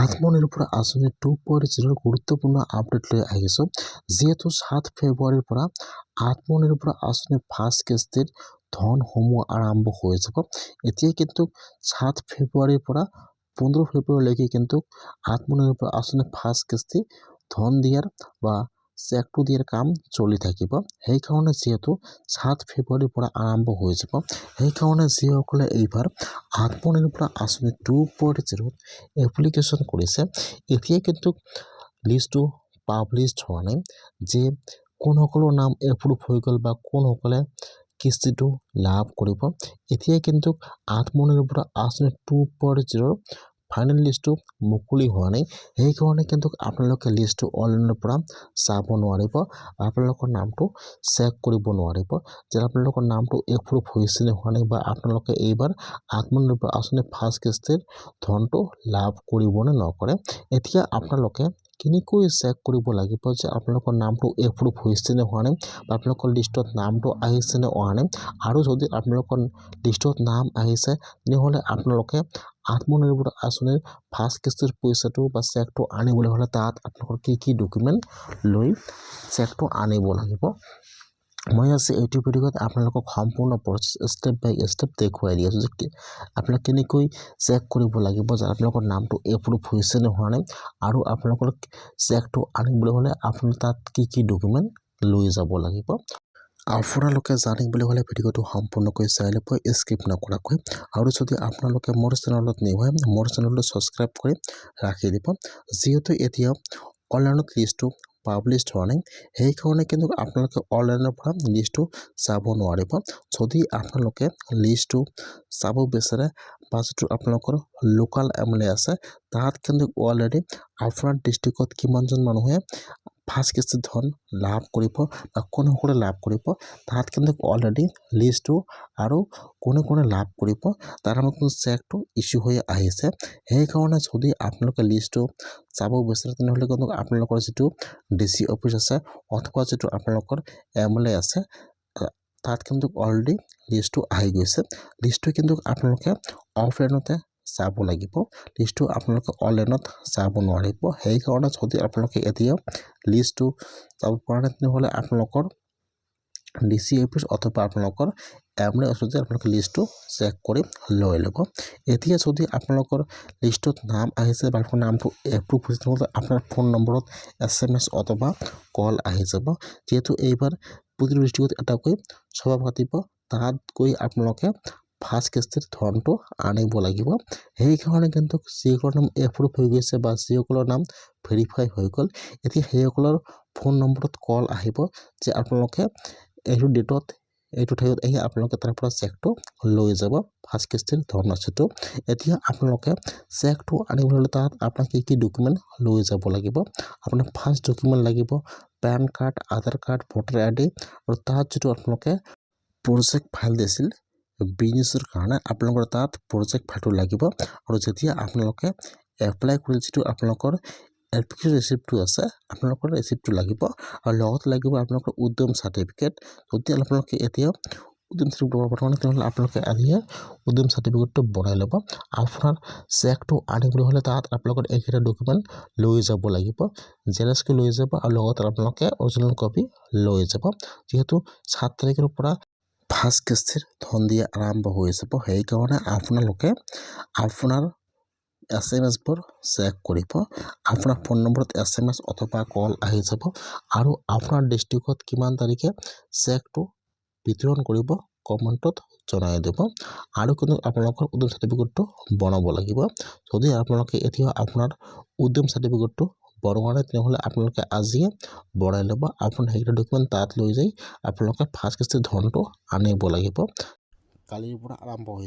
আত্মনিৰ্ভৰ আঁচনি 2.0 গুৰুত্বপূৰ্ণ আপডেট লৈ আহিছোঁ। যিহেতু 7 ফেব্ৰুৱাৰীৰ পৰা আত্মনিৰ্ভৰ আঁচনি ফাৰ্ষ্ট কিস্তিৰ ধনসমূহ আৰম্ভ হৈ যাব। এতিয়া কিন্তু 7 ফেব্ৰুৱাৰীৰ পৰা 15 ফেব্ৰুৱাৰীলৈকে কিন্তু আত্মনিৰ্ভৰ আঁচনি ফাৰ্ষ্ট কিস্তি ধন দিয়াৰ বা চেকটো দিয়াৰ কাম চলি থাকিব। সেইকাৰণে যিহেতু 7 ফেব্ৰুৱাৰীৰ পৰা আৰম্ভ হৈ যাব, সেইকাৰণে যিসকলে এইবাৰ আত্মনিৰ্ভৰ আঁচনি 2.0 এপ্লিকেশ্যন কৰিছে, এতিয়া কিন্তু লিষ্টটো পাব্লিছ হোৱা নাই যে কোনসকলৰ নাম এপ্ৰুভ হৈ গ'ল বা কোনসকলে কিস্তিটো লাভ কৰিব। এতিয়া কিন্তু আত্মনিৰ্ভৰ আঁচনি 2.0 ফাইনেল লিষ্টটো মুকলি হোৱা নাই। সেইকাৰণে কিন্তু আপোনালোকে লিষ্টটো অনলাইনৰ পৰা চাব নোৱাৰিব, আপোনালোকৰ নামটো চেক কৰিব নোৱাৰিব যে আপোনালোকৰ নামটো এপ্ৰুভ হৈছে নে হোৱা নাই বা আপোনালোকে এইবাৰ আত্মনিৰ্ভৰ আঁচনি ফাৰ্ষ্ট কিস্তিৰ ধনটো লাভ কৰিব নে নকৰে। এতিয়া আপোনালোকে কেনেকৈ চেক কৰিব লাগিব যে আপোনালোকৰ নামটো এপ্ৰুভ হৈছে নে হোৱা নাই বা আপোনালোকৰ লিষ্টত নামটো আহিছে নে অহা নাই। আৰু যদি আপোনালোকৰ লিষ্টত নাম আহিছে তেনেহ'লে আপোনালোকে আত্মনিৰ্ভৰ আঁচনিৰ ফাৰ্ষ্ট কিস্তিৰ পইচাটো বা চেকটো আনিবলৈ হ'লে তাত আপোনালোকৰ কি ডকুমেণ্ট লৈ চেকটো আনিব লাগিব। মই আজি এইটো ভিডিঅ'ত আপোনালোকক সম্পূৰ্ণ প্ৰচেছ ষ্টেপ বাই ষ্টেপ দেখুৱাই দি আছোঁ যে আপোনালোকে কেনেকৈ চেক কৰিব লাগিব যে আপোনালোকৰ নামটো এপ্ৰুভ হৈছে নে হোৱা নাই। আৰু আপোনালোকৰ চেকটো আনিবলৈ হ'লে আপোনাৰ তাত কি ডকুমেণ্ট লৈ যাব লাগিব। আপোনালোকে জানিবলৈ হ'লে ভিডিঅ'টো সম্পূৰ্ণকৈ চাই ল'ব, স্কিপ নকৰাকৈ। আৰু যদি আপোনালোকে মোৰ চেনেলত নিউ হয়, মোৰ চেনেলটো ছাবস্ক্ৰাইব কৰি ৰাখি দিব। যিহেতু এতিয়া অনলাইনত লিষ্টটো পাব্লিছ হোৱা নাই, সেইকাৰণে কিন্তু আপোনালোকে অনলাইনৰ পৰা লিষ্টটো চাব নোৱাৰিব। যদি আপোনালোকে লিষ্টটো চাব বিচাৰে বা যিটো আপোনালোকৰ লোকেল MLA আছে, তাত কিন্তু অলৰেডি আপোনাৰ ডিষ্ট্ৰিক্টত কিমানজন মানুহে ফাৰ্ষ্ট কিস্তিৰ ধন লাভ কৰিব বা কোনসকলে লাভ কৰিব, তাত কিন্তু অলৰেডি লিষ্টটো আৰু কোনে লাভ কৰিব তাৰ কিন্তু চেকটো ইছ্যু হৈ আহিছে। সেইকাৰণে যদি আপোনালোকে লিষ্টটো চাব বিচাৰে তেনেহ'লে কিন্তু আপোনালোকৰ যিটো DC অফিচ আছে অথবা যিটো আপোনালোকৰ MLA আছে, তাত কিন্তু অলৰেডি লিষ্টটো আহি গৈছে। লিষ্টটো কিন্তু আপোনালোকে অফলাইনতে চাব লাগিব, লিষ্টটো আপোনালোকে অনলাইনত চাব নোৱাৰিব। সেইকাৰণে যদি আপোনালোকে এতিয়া লিষ্টটো চাব পৰা নাই তেনেহ'লে আপোনালোকৰ DC অফিচ অথবা আপোনালোকৰ MLA অফিচত আপোনালোকে লিষ্টটো চেক কৰি লৈ ল'ব। এতিয়া যদি আপোনালোকৰ লিষ্টত নাম আহিছে বা আপোনালোকৰ নামটো এপ্ৰুভ হৈছে তেনেহ'লে আপোনাৰ ফোন নম্বৰত SMS অথবা কল আহি যাব। যিহেতু এইবাৰ প্ৰতিটো ডিষ্ট্ৰিক্টত এটাকৈ সভা পাতিব, তাত গৈ আপোনালোকে ফাৰ্ষ্ট কিস্তিৰ ধনটো আনিব লাগিব। সেইকাৰণে কিন্তু যিসকলৰ নাম এপ্ৰুভ হৈ গৈছে বা যিসকলৰ নাম ভেৰিফাই হৈ গ'ল, এতিয়া সেইসকলৰ ফোন নম্বৰত কল আহিব যে আপোনালোকে এইটো ডেটত এইটো ঠাইত আহি আপোনালোকে তাৰ পৰা চেকটো লৈ যাব ফাৰ্ষ্ট কিস্তিৰ ধনৰাশিটো। এতিয়া আপোনালোকে চেকটো আনিবলৈ হ'লে তাত আপোনাক কি ডকুমেণ্ট লৈ যাব লাগিব। আপোনাৰ ফাৰ্ষ্ট ডকুমেণ্ট লাগিব পেন কাৰ্ড, আধাৰ কাৰ্ড, ভোটাৰ ID আৰু তাত যিটো আপোনালোকে প্ৰজেক্ট ফাইল দিছিল বিজনেছৰ কাৰণে, আপোনালোকৰ তাত প্ৰজেক্ট ফাইলটো লাগিব। আৰু যেতিয়া আপোনালোকে এপ্লাই কৰি যিটো আপোনালোকৰ এপ্লিকেশ্যন ৰিচিপ্টটো আছে, আপোনালোকৰ ৰিচিপ্টটো লাগিব। আৰু লগত লাগিব আপোনালোকৰ উদ্যম চাৰ্টিফিকেট। যদি আপোনালোকে এতিয়া উদ্যম চাৰ্টিফিকেট বনাব নাই তেনেহ'লে আপোনালোকে আজিয়ে উদ্যম চাৰ্টিফিকেটটো বনাই ল'ব। আপোনাৰ চেকটো আনিবলৈ হ'লে তাত আপোনালোকৰ এইকেইটা ডকুমেণ্ট লৈ যাব লাগিব, জেৰক্সকৈ লৈ যাব আৰু লগত আপোনালোকে অৰিজিনেল কপি লৈ যাব। যিহেতু 7 তাৰিখৰ পৰা ফাৰ্ষ্ট কিস্তিৰ ধন দিয়া আৰম্ভ হৈ যাব, সেইকাৰণে আপোনালোকে আপোনাৰ SMS-বোৰ চেক কৰিব। আপোনাৰ ফোন নম্বৰত SMS অথবা কল আহি যাব আৰু আপোনাৰ ডিষ্ট্ৰিক্টত কিমান তাৰিখে চেকটো বিতৰণ কৰিব কমেণ্টত জনাই দিব। আৰু কিন্তু আপোনালোকৰ উদ্যম চাৰ্টিফিকেটটো বনাব লাগিব। যদি আপোনালোকে এতিয়া আপোনাৰ উদ্যম চাৰ্টিফিকেটটো বনোৱা নাই তেনেহ'লে আপোনালোকে আজিয়ে বনাই ল'ব। আপোনাৰ সেইকেইটা ডকুমেণ্ট তাত লৈ যাই আপোনালোকে ফাৰ্ষ্ট কিস্তিৰ ধনটো আনিব লাগিব। কালিৰ পৰা আৰম্ভ হৈছে।